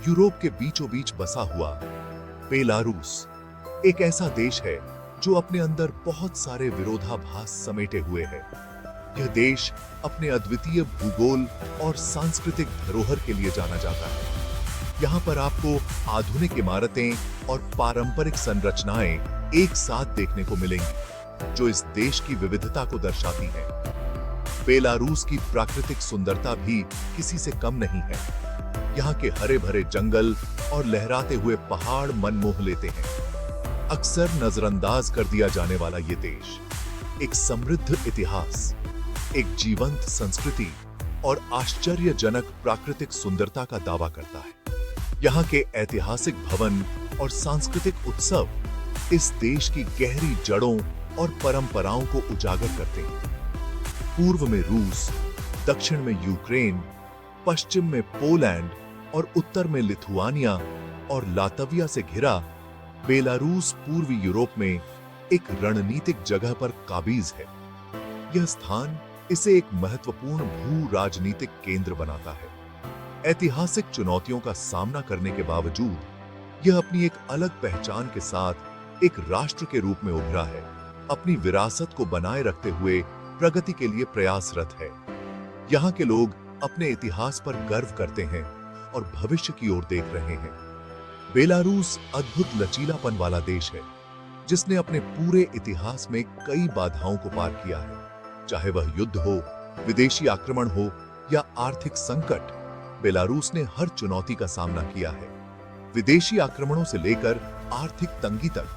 Europe के बीचों बीच बसा हुआ बेलारूस एक ऐसा देश है जो अपने अंदर बहुत सारे विरोधाभास समेटे हुए है। यह देश अपने अद्वितीय भूगोल और सांस्कृतिक धरोहर के लिए जाना जाता है। यहाँ पर आपको आधुनिक इमारतें और पारंपरिक संरचनाएं एक साथ देखने को मिलेंगी, जो इस देश की विविधता को दर्शाती हैं। बेलारूस की प्राकृतिक सुंदरता भी किसी से कम नहीं है। यहाँ के हरे भरे जंगल और लहराते हुए पहाड़ मन मोह लेते हैं। अक्सर नजरअंदाज कर दिया जाने वाला ये देश एक समृद्ध इतिहास, एक जीवंत संस्कृति और आश्चर्यजनक प्राकृतिक सुंदरता का दावा करता है। यहाँ के ऐतिहासिक भवन और सांस्कृतिक उत्सव इस देश की गहरी जड़ों और परंपराओं को उजागर करते हैं। पूर्व में रूस, दक्षिण में यूक्रेन, पश्चिम में पोलैंड और उत्तर में लिथुआनिया और लातविया से घिरा बेलारूस पूर्वी यूरोप में एक रणनीतिक जगह पर काबिज है। यह स्थान इसे एक महत्वपूर्ण भू राजनीतिक केंद्र बनाता है। ऐतिहासिक चुनौतियों का सामना करने के बावजूद यह अपनी एक अलग पहचान के साथ एक राष्ट्र के रूप में उभरा है। अपनी विरासत को बनाए रखते हुए प्रगति के लिए प्रयासरत है। यहाँ के लोग अपने इतिहास पर गर्व करते हैं और भविष्य की ओर देख रहे हैं। बेलारूस अद्भुत लचीलापन वाला देश है, जिसने अपने पूरे इतिहास में कई बाधाओं को पार किया है। चाहे वह युद्ध हो, विदेशी आक्रमण हो या आर्थिक संकट, बेलारूस ने हर चुनौती का सामना किया है। विदेशी आक्रमणों से लेकर आर्थिक तंगी तक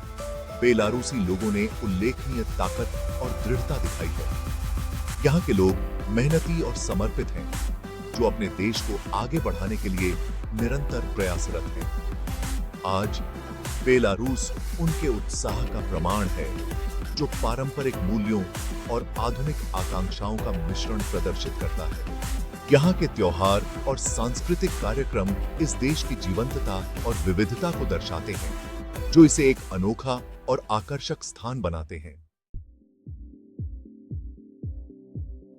बेलारूसी लोगों ने उल्लेखनीय ताकत और दृढ़ता दिखाई है। यहाँ के लोग मेहनती और समर्पित हैं, जो अपने देश को आगे बढ़ाने के लिए निरंतर प्रयासरत हैं। आज बेलारूस उनके उत्साह का प्रमाण है, जो पारंपरिक मूल्यों और आधुनिक आकांक्षाओं का मिश्रण प्रदर्शित करता है। यहाँ के त्योहार और सांस्कृतिक कार्यक्रम इस देश की जीवंतता और विविधता को दर्शाते हैं, जो इसे एक अनोखा और आकर्षक स्थान बनाते हैं।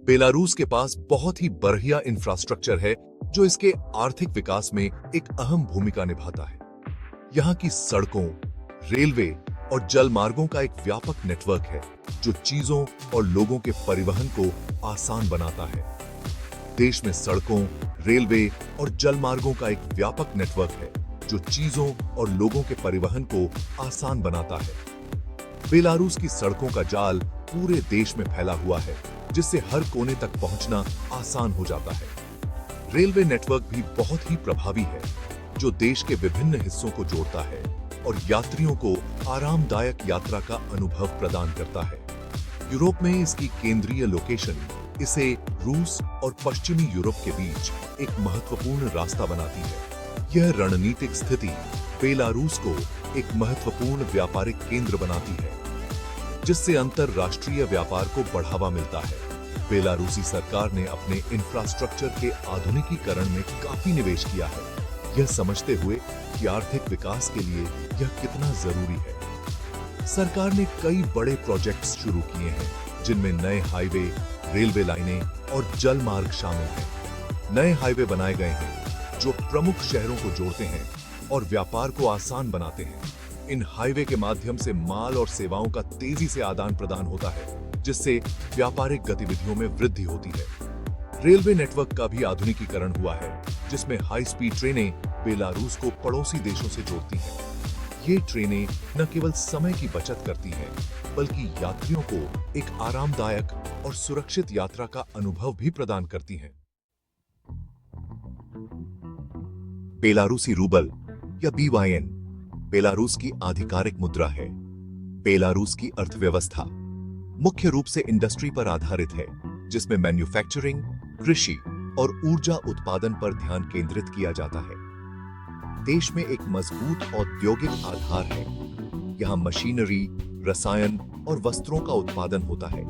बेलारूस के पास बहुत ही बढ़िया इंफ्रास्ट्रक्चर है, जो इसके आर्थिक विकास में एक अहम भूमिका निभाता है। यहाँ की सड़कों, रेलवे और जल मार्गों का एक व्यापक नेटवर्क है, जो चीजों और लोगों के परिवहन को आसान बनाता है। देश में सड़कों, रेलवे और जल मार्गों का एक व्यापक नेटवर्क है, जो चीजों और लोगों के परिवहन को आसान बनाता है। बेलारूस की सड़कों का जाल पूरे देश में फैला हुआ है, जिससे हर कोने तक पहुंचना आसान हो जाता है। रेलवे नेटवर्क भी बहुत ही प्रभावी है, जो देश के विभिन्न हिस्सों को जोड़ता है और यात्रियों को आरामदायक यात्रा का अनुभव प्रदान करता है। यूरोप में इसकी केंद्रीय लोकेशन इसे रूस और पश्चिमी यूरोप के बीच एक महत्वपूर्ण रास्ता बनाती है। यह रणनीतिक स्थिति बेलारूस को एक महत्वपूर्ण व्यापारिक केंद्र बनाती है, जिससे अंतरराष्ट्रीय व्यापार को बढ़ावा मिलता है। बेलारूसी सरकार ने अपने इंफ्रास्ट्रक्चर के आधुनिकीकरण में काफी निवेश किया है, यह समझते हुए कि आर्थिक विकास के लिए यह कितना जरूरी है। सरकार ने कई बड़े प्रोजेक्ट्स शुरू किए हैं, जिनमें नए हाईवे, रेलवे लाइनें और जल मार्ग शामिल हैं। नए हाईवे बनाए गए हैं, जो प्रमुख शहरों को जोड़ते हैं और व्यापार को आसान बनाते हैं। इन हाईवे के माध्यम से माल और सेवाओं का तेजी से आदान प्रदान होता है, जिससे व्यापारिक गतिविधियों में वृद्धि होती है। रेलवे नेटवर्क का भी आधुनिकीकरण हुआ है, जिसमें हाई स्पीड ट्रेनें बेलारूस को पड़ोसी देशों से जोड़ती हैं। ये ट्रेनें न केवल समय की बचत करती हैं, बल्कि यात्रियों को एक आरामदायक और सुरक्षित यात्रा का अनुभव भी प्रदान करती हैं। बेलारूसी रूबल या BYN बेलारूस की आधिकारिक मुद्रा है। बेलारूस की अर्थव्यवस्था मुख्य रूप से इंडस्ट्री पर आधारित है, जिसमें मैन्युफैक्चरिंग, कृषि और ऊर्जा उत्पादन पर ध्यान केंद्रित किया जाता है। देश में एक मजबूत औद्योगिक आधार है। यहाँ मशीनरी, रसायन और वस्त्रों का उत्पादन होता है।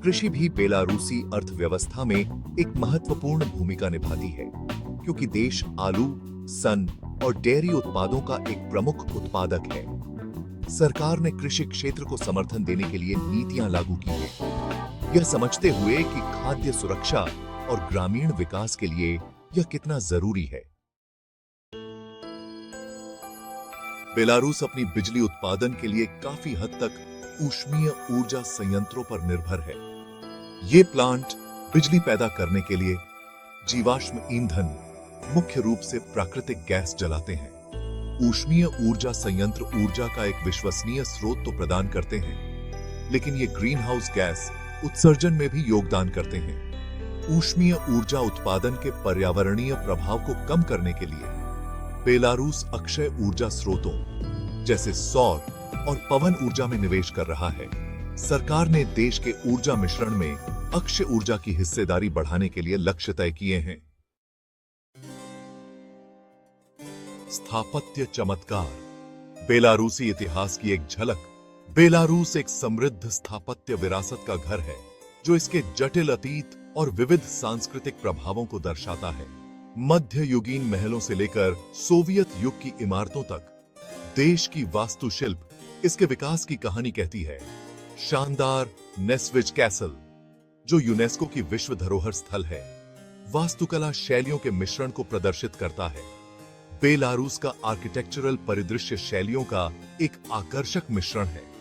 कृषि भी बेलारूसी अर्थव्यवस्था में एक महत्वपूर्ण भूमिका निभाती है, क्योंकि देश आलू, सन और डेयरी उत्पादों का एक प्रमुख उत्पादक है। सरकार ने कृषि क्षेत्र को समर्थन देने के लिए नीतियां लागू की हैं, यह समझते हुए कि खाद्य सुरक्षा और ग्रामीण विकास के लिए यह कितना जरूरी है। बेलारूस अपनी बिजली उत्पादन के लिए काफी हद तक ऊष्मीय ऊर्जा संयंत्रों पर निर्भर है। ये प्लांट बिजली पैदा करने के लिए जीवाश्म ईंधन, मुख्य रूप से प्राकृतिक गैस जलाते हैं। ऊष्मीय ऊर्जा संयंत्र ऊर्जा का एक विश्वसनीय स्रोत तो प्रदान करते हैं, लेकिन ये ग्रीन हाउस गैस उत्सर्जन में भी योगदान करते हैं। ऊष्मीय ऊर्जा उत्पादन के पर्यावरणीय प्रभाव को कम करने के लिए बेलारूस अक्षय ऊर्जा स्रोतों जैसे सौर और पवन ऊर्जा में निवेश कर रहा है। सरकार ने देश के ऊर्जा मिश्रण में अक्षय ऊर्जा की हिस्सेदारी बढ़ाने के लिए लक्ष्य तय किए हैं। स्थापत्य चमत्कार, बेलारूसी इतिहास की एक झलक। बेलारूस एक समृद्ध स्थापत्य विरासत का घर है, जो इसके जटिल अतीत और विविध सांस्कृतिक प्रभावों को दर्शाता है। मध्ययुगीन महलों से लेकर सोवियत युग की इमारतों तक देश की वास्तुशिल्प इसके विकास की कहानी कहती है। शानदार नेस्विज कैसल, जो यूनेस्को की विश्व धरोहर स्थल है, वास्तुकला शैलियों के मिश्रण को प्रदर्शित करता है। बेलारूस का आर्किटेक्चरल परिदृश्य शैलियों का एक आकर्षक मिश्रण है।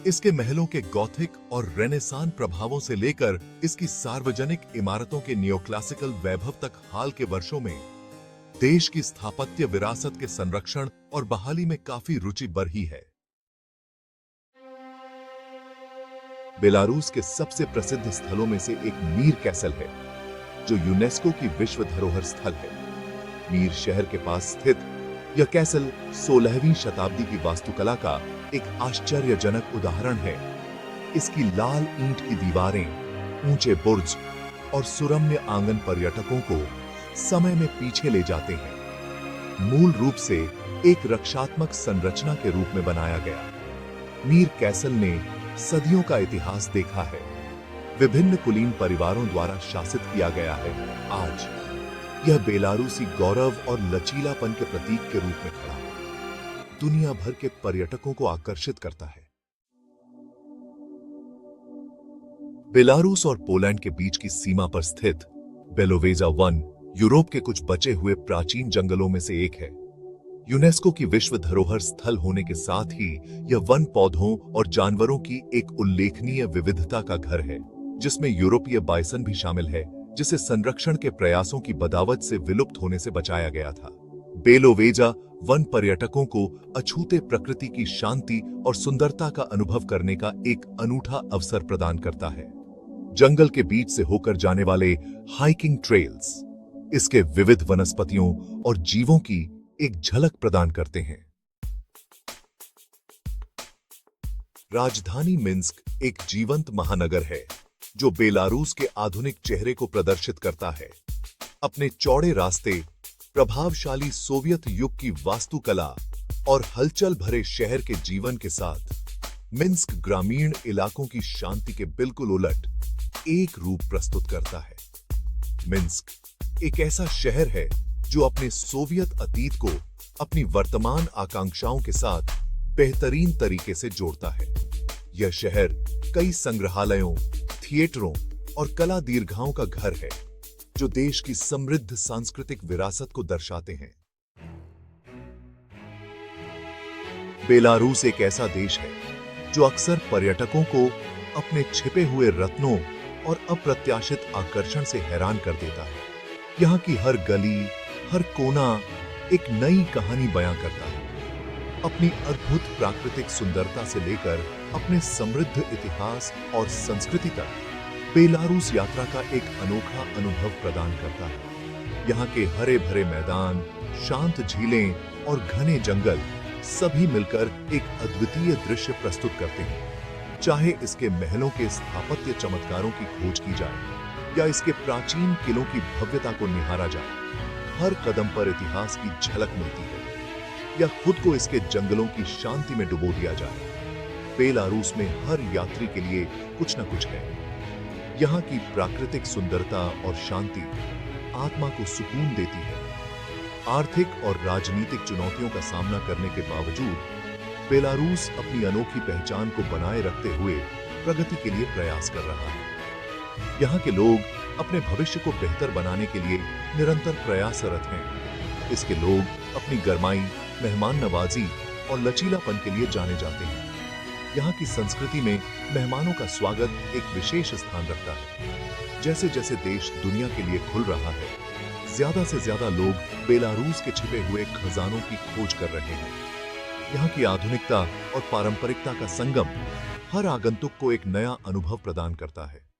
इसके महलों के गॉथिक और रेनेसां प्रभावों से लेकर इसकी सार्वजनिक इमारतों के नियोक्लासिकल वैभव तक हाल के वर्षों में देश की स्थापत्य विरासत के संरक्षण और बहाली में काफी रुचि बढ़ी है। बेलारूस के सबसे प्रसिद्ध स्थलों में से एक मीर कैसल है, जो यूनेस्को की विश्व धरोहर स्थल है। मीर शहर के पास स्थित यह कैसल 16वीं शताब्दी की वास्तुकला का एक आश्चर्यजनक उदाहरण है। इसकी लाल ईंट की दीवारें, ऊंचे बुर्ज और सुरम्य आंगन पर्यटकों को समय में पीछे ले जाते हैं। मूल रूप से एक रक्षात्मक संरचना के रूप में बनाया गया, मीर कैसल ने सदियों का इतिहास देखा है। विभिन्न कुलीन परिवारों द्वारा शासित किया गया है। आज यह बेलारूसी गौरव और लचीलापन के प्रतीक के रूप में खड़ा है, दुनिया भर के पर्यटकों को आकर्षित करता है। बेलारूस और पोलैंड के बीच की सीमा पर स्थित बेलोवेजा वन यूरोप के कुछ बचे हुए प्राचीन जंगलों में से एक है। यूनेस्को की विश्व धरोहर स्थल होने के साथ ही यह वन पौधों और जानवरों की एक उल्लेखनीय विविधता का घर है, जिसमें यूरोपीय बाइसन भी शामिल है, जिसे संरक्षण के प्रयासों की बदावत से विलुप्त होने से बचाया गया था। बेलोवेजा वन पर्यटकों को अछूते प्रकृति की शांति और सुंदरता का अनुभव करने का एक अनूठा अवसर प्रदान करता है। जंगल के बीच से होकर जाने वाले हाइकिंग ट्रेल्स इसके विविध वनस्पतियों और जीवों की एक झलक प्रदान करते हैं। राजधानी मिन्स्क एक जीवंत महानगर है, जो बेलारूस के आधुनिक चेहरे को प्रदर्शित करता है। अपने चौड़े रास्ते, प्रभावशाली सोवियत युग की वास्तुकला और हलचल भरे शहर के जीवन के साथ मिन्स्क ग्रामीण इलाकों की शांति के बिल्कुल उलट एक रूप प्रस्तुत करता है। मिन्स्क एक ऐसा शहर है जो अपने सोवियत अतीत को अपनी वर्तमान आकांक्षाओं के साथ बेहतरीन तरीके से जोड़ता है। यह शहर कई संग्रहालयों, थिएटरों और कला दीर्घाओं का घर है, जो देश की समृद्ध सांस्कृतिक विरासत को दर्शाते हैं। बेलारूस एक ऐसा देश है जो अक्सर पर्यटकों को अपने छिपे हुए रत्नों और अप्रत्याशित आकर्षण से हैरान कर देता है। यहाँ की हर गली, हर कोना एक नई कहानी बयां करता है। अपनी अद्भुत प्राकृतिक सुंदरता से लेकर अपने समृद्ध इतिहास और संस्कृति तक, बेलारूस यात्रा का एक अनोखा अनुभव प्रदान करता है। यहाँ के हरे भरे मैदान, शांत झीलें और घने जंगल सभी मिलकर एक अद्वितीय दृश्य प्रस्तुत करते हैं। चाहे इसके महलों के स्थापत्य चमत्कारों की खोज की जाए या इसके प्राचीन किलों की भव्यता को निहारा जाए, हर कदम पर इतिहास की झलक मिलती है। या खुद को इसके जंगलों की शांति में डुबो दिया जाए, बेलारूस में हर यात्री के लिए कुछ न कुछ है। यहाँ की प्राकृतिक सुंदरता और शांति आत्मा को सुकून देती है। आर्थिक और राजनीतिक चुनौतियों का सामना करने के बावजूद बेलारूस अपनी अनोखी पहचान को बनाए रखते हुए प्रगति के लिए प्रयास कर रहा है। यहाँ के लोग अपने भविष्य को बेहतर बनाने के लिए निरंतर प्रयासरत हैं। इसके लोग अपनी गरमाई, मेहमान नवाजी और लचीलापन के लिए जाने जाते हैं। यहाँ की संस्कृति में मेहमानों का स्वागत एक विशेष स्थान रखता है। जैसे जैसे देश दुनिया के लिए खुल रहा है, ज्यादा से ज्यादा लोग बेलारूस के छिपे हुए खजानों की खोज कर रहे हैं। यहाँ की आधुनिकता और पारंपरिकता का संगम हर आगंतुक को एक नया अनुभव प्रदान करता है।